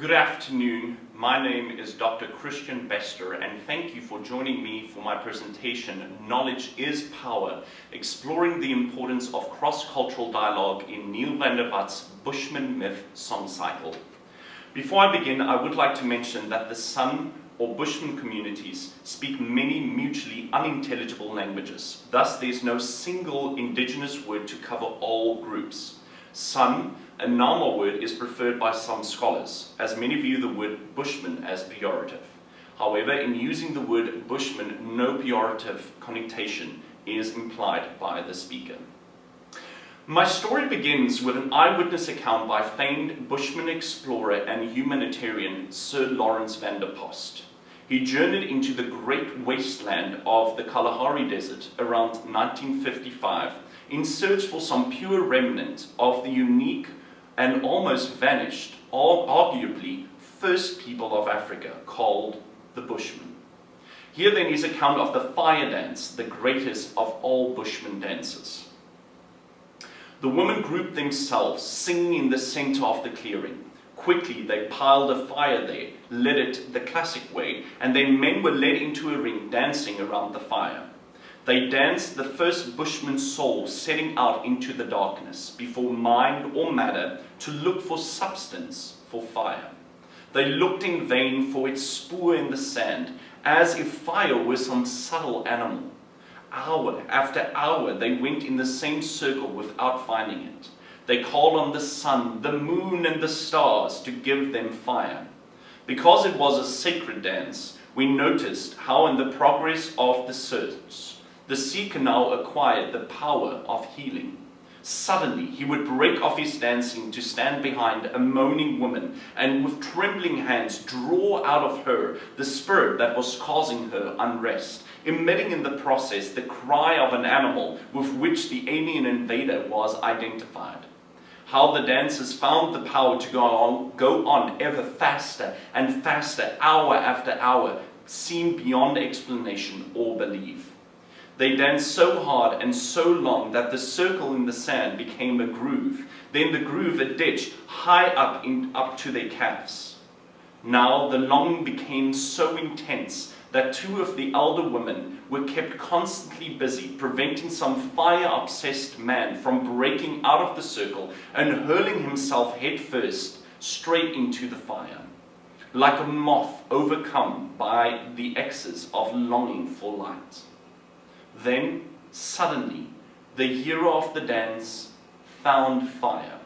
Good afternoon, my name is Dr. Christian Bester and thank you for joining me for my presentation, Knowledge is Power, exploring the importance of cross-cultural dialogue in Niel Bushmen myth song cycle. Before I begin, I would like to mention that the San or Bushman communities speak many mutually unintelligible languages. Thus, there's no single indigenous word to cover all groups. San, a Nama word, is preferred by some scholars, as many view the word Bushman as pejorative. However, in using the word Bushman, no pejorative connotation is implied by the speaker. My story begins with an eyewitness account by famed Bushman explorer and humanitarian Sir Lawrence van der Post. He journeyed into the great wasteland of the Kalahari Desert around 1955 in search for some pure remnant of the unique and almost vanished, or arguably first people of Africa, called the Bushmen. Here then is account of the fire dance, the greatest of all Bushman dances. The women grouped themselves, singing in the center of the clearing. Quickly they piled a fire there, lit it the classic way, and then men were led into a ring dancing around the fire. They danced the first Bushman soul setting out into the darkness, before mind or matter, to look for substance, for fire. They looked in vain for its spoor in the sand, as if fire were some subtle animal. Hour after hour they went in the same circle without finding it. They called on the sun, the moon and the stars to give them fire. Because it was a sacred dance, we noticed how in the progress of the search, the seeker now acquired the power of healing. Suddenly he would break off his dancing to stand behind a moaning woman and with trembling hands draw out of her the spirit that was causing her unrest, emitting in the process the cry of an animal with which the alien invader was identified. How the dancers found the power to go on ever faster and faster, hour after hour, seemed beyond explanation or belief. They danced so hard and so long that the circle in the sand became a groove, then the groove a ditch high up to their calves. Now the longing became so intense that two of the elder women were kept constantly busy, preventing some fire-obsessed man from breaking out of the circle and hurling himself headfirst straight into the fire, like a moth overcome by the excess of longing for light. Then, suddenly, the hero of the dance found fire.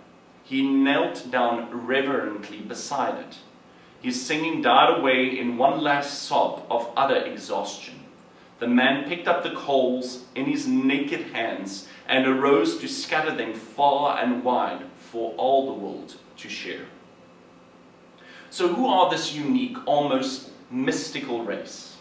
He knelt down reverently beside it. His singing died away in one last sob of utter exhaustion. The man picked up the coals in his naked hands and arose to scatter them far and wide for all the world to share. So who are this unique, almost mystical race?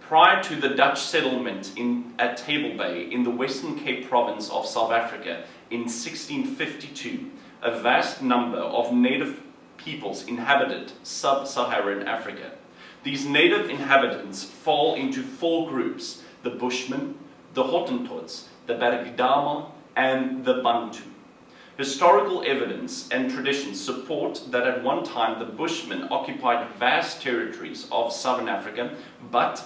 Prior to the Dutch settlement at Table Bay in the Western Cape province of South Africa in 1652, a vast number of native peoples inhabited sub-Saharan Africa. These native inhabitants fall into four groups: the Bushmen, the Hottentots, the Bergdama, and the Bantu. Historical evidence and traditions support that at one time the Bushmen occupied vast territories of southern Africa, but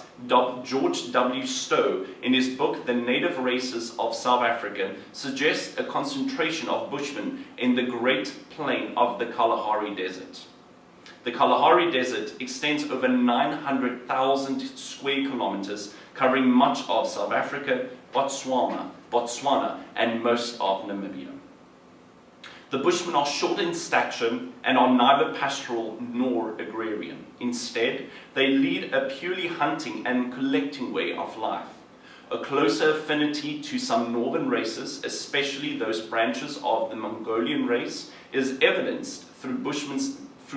George W. Stowe, in his book The Native Races of South Africa, suggests a concentration of Bushmen in the Great Plain of the Kalahari Desert. The Kalahari Desert extends over 900,000 square kilometers, covering much of South Africa, Botswana, and most of Namibia. The Bushmen are short in stature and are neither pastoral nor agrarian. Instead, they lead a purely hunting and collecting way of life. A closer affinity to some northern races, especially those branches of the Mongolian race, is evidenced through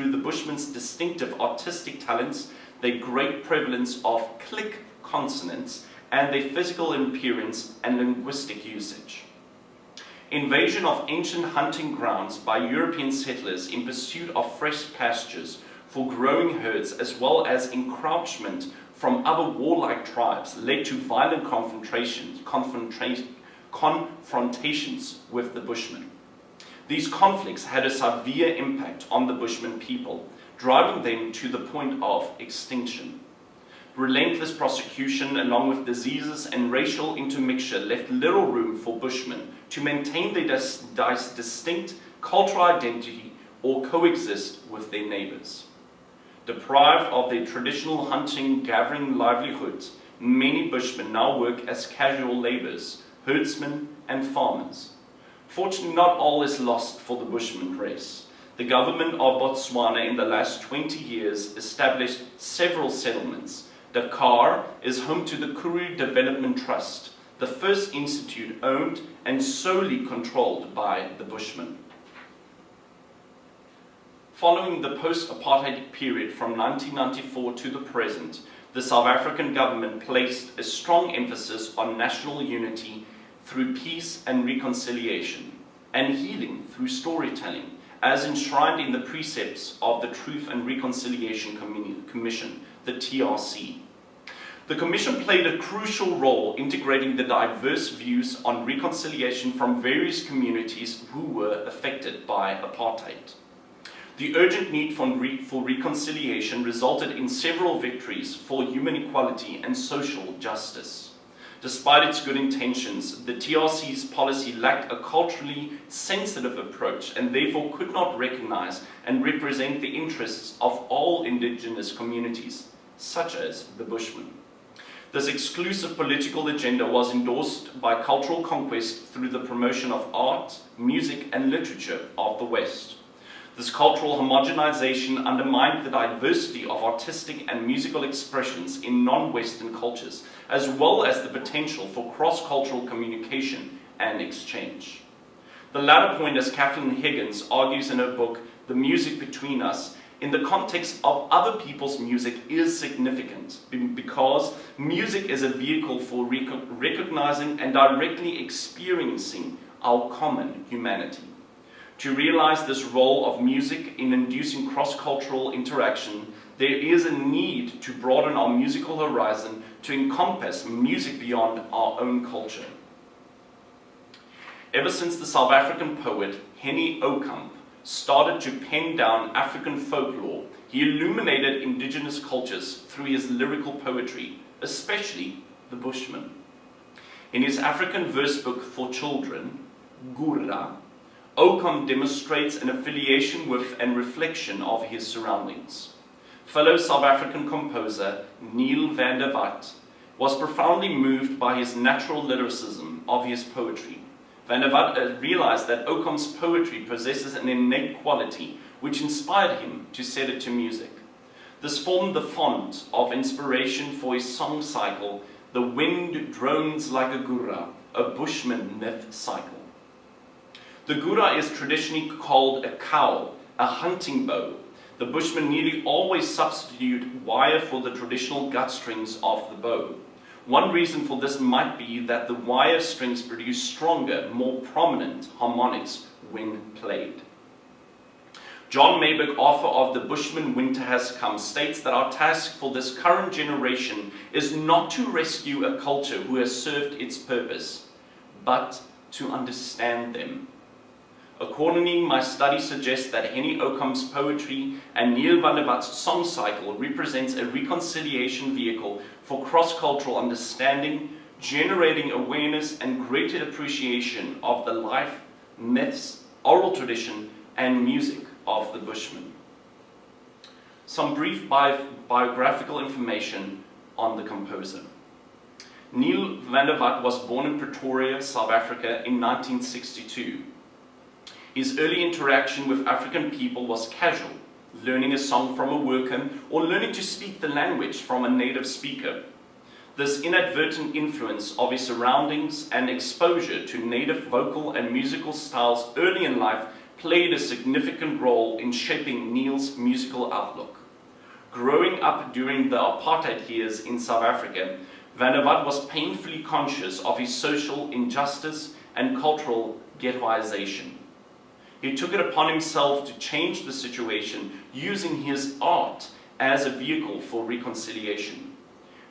the Bushmen's distinctive artistic talents, their great prevalence of click consonants, and their physical appearance and linguistic usage. Invasion of ancient hunting grounds by European settlers in pursuit of fresh pastures for growing herds, as well as encroachment from other warlike tribes, led to violent confrontations with the Bushmen. These conflicts had a severe impact on the Bushman people. driving them to the point of extinction. Relentless prosecution, along with diseases and racial intermixture, left little room for Bushmen to maintain their distinct cultural identity or coexist with their neighbors. Deprived of their traditional hunting, gathering livelihoods, many Bushmen now work as casual laborers, herdsmen, and farmers. Fortunately, not all is lost for the Bushman race. The government of Botswana in the last 20 years established several settlements. Dakar is home to the Kuru Development Trust, the first institute owned and solely controlled by the Bushmen. Following the post-apartheid period from 1994 to the present, the South African government placed a strong emphasis on national unity through peace and reconciliation, and healing through storytelling, as enshrined in the precepts of the Truth and Reconciliation Commission, the TRC. The Commission played a crucial role integrating the diverse views on reconciliation from various communities who were affected by apartheid. The urgent need for reconciliation resulted in several victories for human equality and social justice. Despite its good intentions, the TRC's policy lacked a culturally sensitive approach and therefore could not recognize and represent the interests of all indigenous communities, such as the Bushmen. This exclusive political agenda was endorsed by cultural conquest through the promotion of art, music, and literature of the West. This cultural homogenization undermined the diversity of artistic and musical expressions in non-Western cultures, as well as the potential for cross-cultural communication and exchange. The latter point, as Kathleen Higgins argues in her book, The Music Between Us, in the context of other people's music is significant because music is a vehicle for recognizing and directly experiencing our common humanity. To realize this role of music in inducing cross-cultural interaction, there is a need to broaden our musical horizon to encompass music beyond our own culture. Ever since the South African poet Henny Okamp started to pen down African folklore, he illuminated indigenous cultures through his lyrical poetry, especially the Bushmen. In his African verse book for children, Gura, Okamp demonstrates an affiliation with and reflection of his surroundings. Fellow South African composer Niel was profoundly moved by his natural lyricism of his poetry. Van der Walt realized that Okamp's poetry possesses an innate quality which inspired him to set it to music. This formed the font of inspiration for his song cycle, The Wind Drones Like a Gura, a Bushman myth cycle. The gura is traditionally called a cowl, a hunting bow. The Bushmen nearly always substitute wire for the traditional gut strings of the bow. One reason for this might be that the wire strings produce stronger, more prominent harmonics when played. John Mayberg, author of The Bushman Winter Has Come, states that our task for this current generation is not to rescue a culture who has served its purpose, but to understand them. Accordingly, my study suggests that Henny Okamp's poetry and Niel van der Wald's song cycle represents a reconciliation vehicle for cross-cultural understanding, generating awareness and greater appreciation of the life, myths, oral tradition, and music of the Bushmen. Some brief biographical information on the composer. Niel van der Walt was born in Pretoria, South Africa in 1962. His early interaction with African people was casual, learning a song from a worker or learning to speak the language from a native speaker. This inadvertent influence of his surroundings and exposure to native vocal and musical styles early in life played a significant role in shaping Niel's musical outlook. Growing up during the apartheid years in South Africa, Van der Walt was painfully conscious of his social injustice and cultural ghettoization. He took it upon himself to change the situation using his art as a vehicle for reconciliation.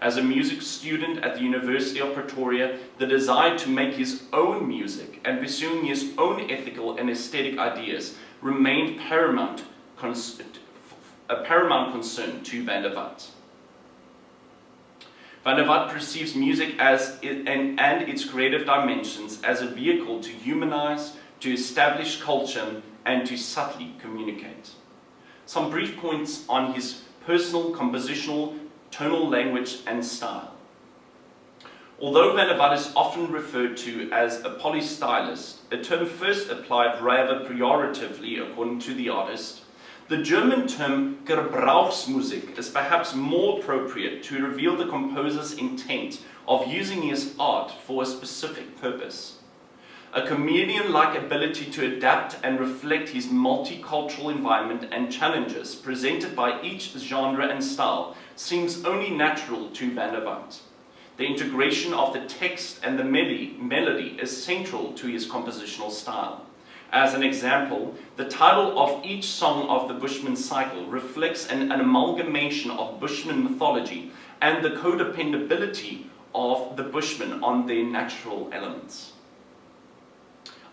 As a music student at the University of Pretoria, the desire to make his own music and pursuing his own ethical and aesthetic ideas remained paramount a paramount concern to van der Walt. Van der Walt perceives music and its creative dimensions as a vehicle to humanize, to establish culture, and to subtly communicate. Some brief points on his personal, compositional, tonal language and style. Although van der Walt is often referred to as a polystylist, a term first applied rather pejoratively according to the artist, the German term Gebrauchsmusik is perhaps more appropriate to reveal the composer's intent of using his art for a specific purpose. A chameleon-like ability to adapt and reflect his multicultural environment and challenges presented by each genre and style seems only natural to van der Walt. The integration of the text and the melody is central to his compositional style. As an example, the title of each song of the Bushmen cycle reflects an amalgamation of Bushman mythology and the codependability of the Bushmen on their natural elements.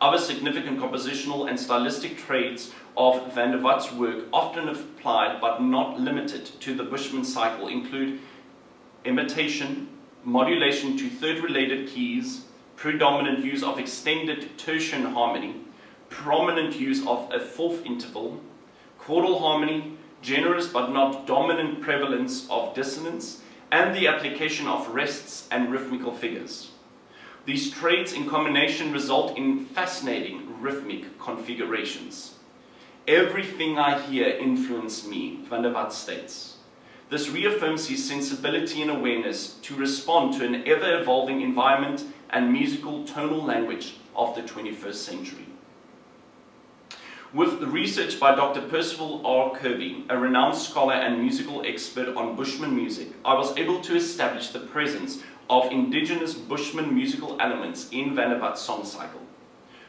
Other significant compositional and stylistic traits of van der Walt's work, often applied but not limited to the Bushman cycle, include imitation, modulation to third-related keys, predominant use of extended tertian harmony, prominent use of a fourth interval, chordal harmony, generous but not dominant prevalence of dissonance, and the application of rests and rhythmical figures. These traits in combination result in fascinating rhythmic configurations. Everything I hear influenced me, van der Walt states. This reaffirms his sensibility and awareness to respond to an ever-evolving environment and musical tonal language of the 21st century. With the research by Dr. Percival R. Kirby, a renowned scholar and musical expert on Bushman music, I was able to establish the presence of indigenous Bushman musical elements in van der Walt's song cycle.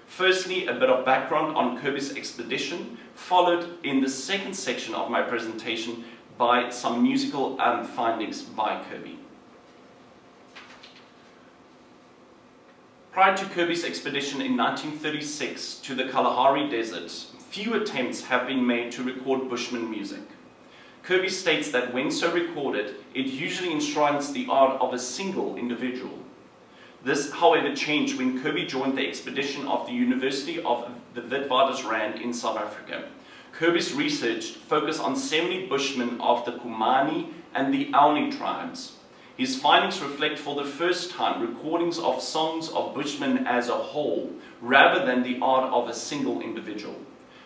Firstly, a bit of background on Kirby's expedition, followed in the second section of my presentation by some musical findings by Kirby. Prior to Kirby's expedition in 1936 to the Kalahari Desert, few attempts have been made to record Bushman music. Kirby states that when so recorded, it usually enshrines the art of a single individual. This, however, changed when Kirby joined the expedition of the University of the Witwatersrand in South Africa. Kirby's research focused on 70 Bushmen of the Kumani and the Auni tribes. His findings reflect for the first time recordings of songs of Bushmen as a whole, rather than the art of a single individual.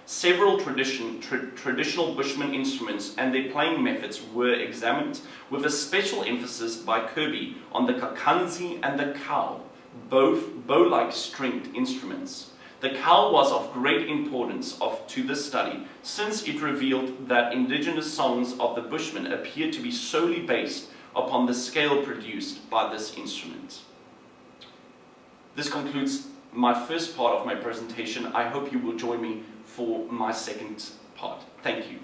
Several traditional Bushman instruments and their playing methods were examined, with a special emphasis by Kirby on the kakanzi and the cow, both bow-like stringed instruments. The cow was of great importance to this study, since it revealed that indigenous songs of the Bushmen appeared to be solely based upon the scale produced by this instrument. This concludes my first part of my presentation. I hope you will join me for my second part. Thank you.